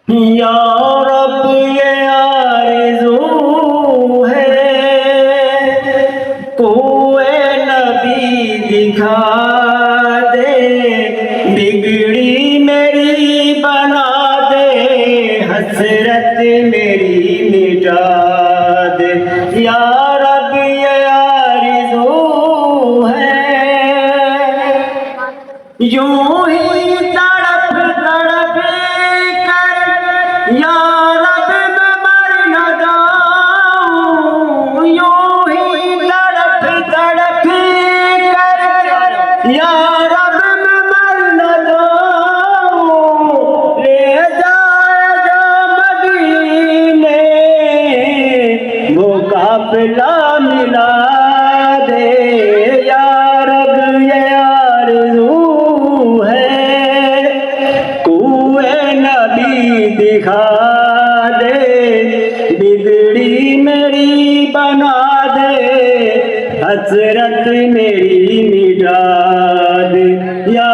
یا رب یہ آرزو ہے کوئے نبی دکھا دے، بگڑی میری بنا دے، حسرت میری مٹا دے۔ یا رب یہ آرزو ہے یوں ہی تڑپ تڑپ کر، یا رب میں مر نہ جاؤں، یوں ہی تڑپ تڑپ کر، یا رب میں مر نہ جاؤں، لے جائے جا مدینے وہ قافلہ ملا دے۔ یا رب یہ آرزو ہے کوئے نبی دکھا دے، بگڑی میری بنا دے، حسرت میری مٹا دے۔ یا